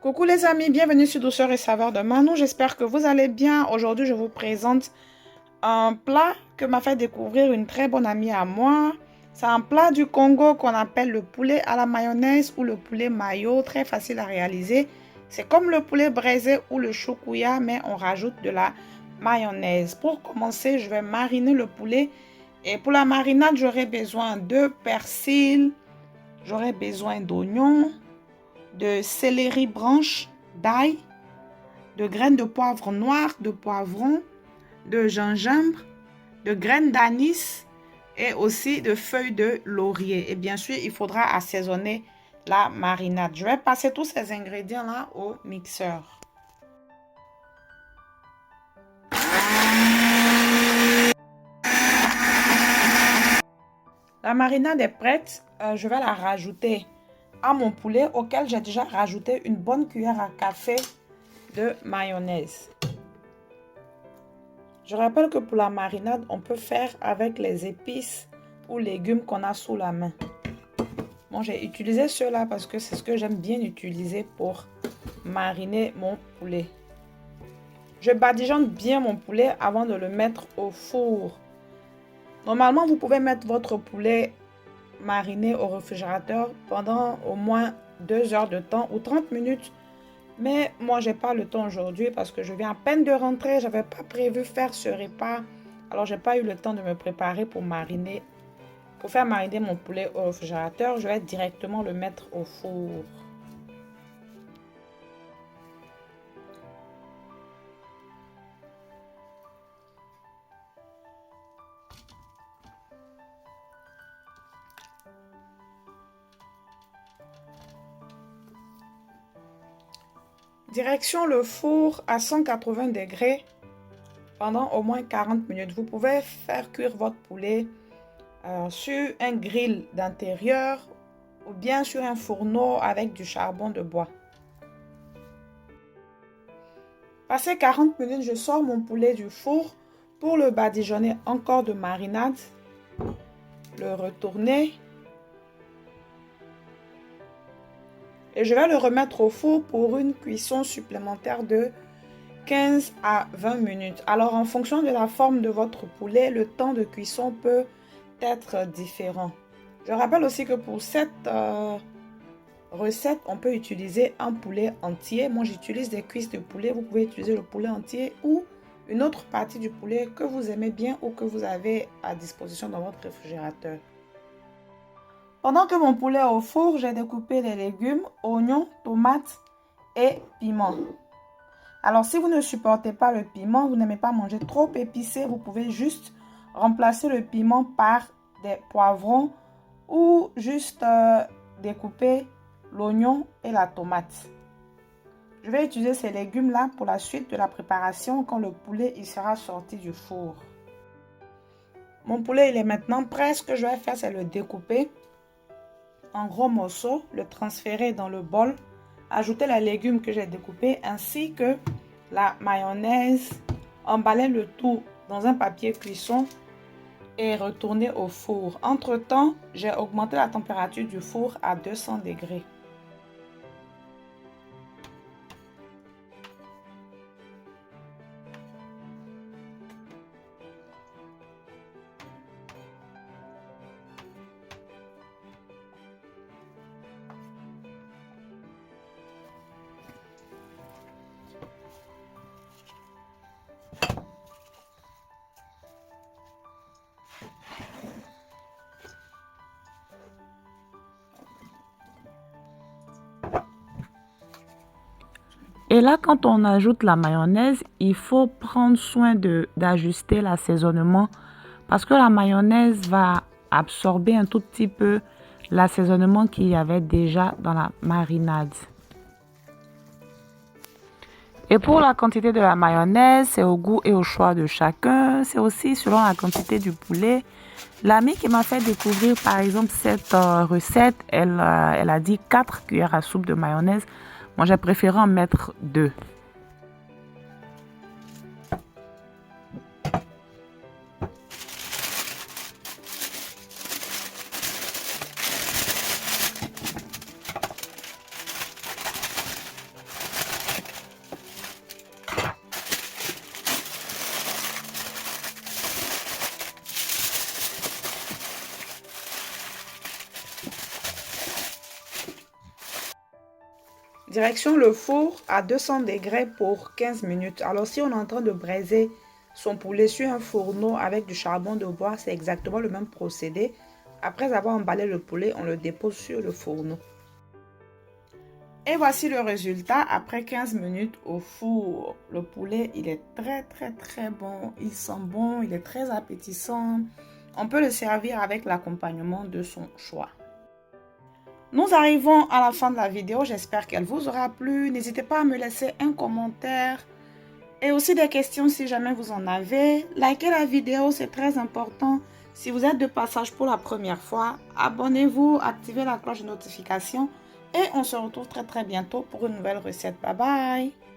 Coucou les amis, bienvenue sur Douceur et Saveur de Manon. J'espère que vous allez bien. Aujourd'hui, je vous présente un plat que m'a fait découvrir une très bonne amie à moi. C'est un plat du Congo qu'on appelle le poulet à la mayonnaise ou le poulet mayo, très facile à réaliser. C'est comme le poulet braisé ou le choukouya, mais on rajoute de la mayonnaise. Pour commencer, je vais mariner le poulet. Et pour la marinade, j'aurai besoin de persil, j'aurai besoin d'oignons, de céleri branche, d'ail, de graines de poivre noir, de poivron, de gingembre, de graines d'anis et aussi de feuilles de laurier. Et bien sûr, il faudra assaisonner la marinade. Je vais passer tous ces ingrédients-là au mixeur. La marinade est prête. Je vais la rajouter à mon poulet auquel j'ai déjà rajouté une bonne cuillère à café de mayonnaise. Je rappelle que pour la marinade, on peut faire avec les épices ou légumes qu'on a sous la main. Bon, j'ai utilisé ceux-là parce que c'est ce que j'aime bien utiliser pour mariner mon poulet. Je badigeonne bien mon poulet avant de le mettre au four. Normalement, vous pouvez mettre votre poulet mariné au réfrigérateur pendant au moins 2 heures de temps ou 30 minutes. Mais moi, je n'ai pas le temps aujourd'hui parce que je viens à peine de rentrer. Je n'avais pas prévu faire ce repas. Alors, je n'ai pas eu le temps de me préparer pour mariner. Pour faire mariner mon poulet au réfrigérateur, je vais directement le mettre au four. Direction le four à 180 degrés pendant au moins 40 minutes. Vous pouvez faire cuire votre poulet sur un grill d'intérieur ou bien sur un fourneau avec du charbon de bois. Passé 40 minutes, je sors mon poulet du four pour le badigeonner encore de marinade, le retourner et je vais le remettre au four pour une cuisson supplémentaire de 15 à 20 minutes. Alors, en fonction de la forme de votre poulet, le temps de cuisson peut être différent. Je rappelle aussi que pour cette recette, on peut utiliser un poulet entier. Moi, j'utilise des cuisses de poulet. Vous pouvez utiliser le poulet entier ou une autre partie du poulet que vous aimez bien ou que vous avez à disposition dans votre réfrigérateur. Pendant que mon poulet est au four, j'ai découpé les légumes, oignons, tomates et piments. Alors, si vous ne supportez pas le piment, vous n'aimez pas manger trop épicé, vous pouvez juste remplacer le piment par des poivrons ou juste découper l'oignon et la tomate. Je vais utiliser ces légumes-là pour la suite de la préparation quand le poulet il sera sorti du four. Mon poulet il est maintenant prêt. Ce que je vais faire, c'est le découper en gros morceaux, le transférer dans le bol, ajouter les légumes que j'ai découpés ainsi que la mayonnaise, emballer le tout dans un papier cuisson et retourner au four. Entre-temps, j'ai augmenté la température du four à 200 degrés. Et là, quand on ajoute la mayonnaise, il faut prendre soin d'ajuster l'assaisonnement parce que la mayonnaise va absorber un tout petit peu l'assaisonnement qu'il y avait déjà dans la marinade. Et pour la quantité de la mayonnaise, c'est au goût et au choix de chacun. C'est aussi selon la quantité du poulet. L'amie qui m'a fait découvrir par exemple cette recette, elle a dit 4 cuillères à soupe de mayonnaise. Moi, j'ai préféré en mettre 2. Direction le four à 200 degrés pour 15 minutes. Alors si on est en train de braiser son poulet sur un fourneau avec du charbon de bois, c'est exactement le même procédé. Après avoir emballé le poulet, on le dépose sur le fourneau. Et voici le résultat après 15 minutes au four. Le poulet, il est très bon. Il sent bon, il est très appétissant. On peut le servir avec l'accompagnement de son choix. Nous arrivons à la fin de la vidéo. J'espère qu'elle vous aura plu. N'hésitez pas à me laisser un commentaire et aussi des questions si jamais vous en avez. Likez la vidéo, c'est très important. Si vous êtes de passage pour la première fois, abonnez-vous, activez la cloche de notification et on se retrouve très bientôt pour une nouvelle recette. Bye bye!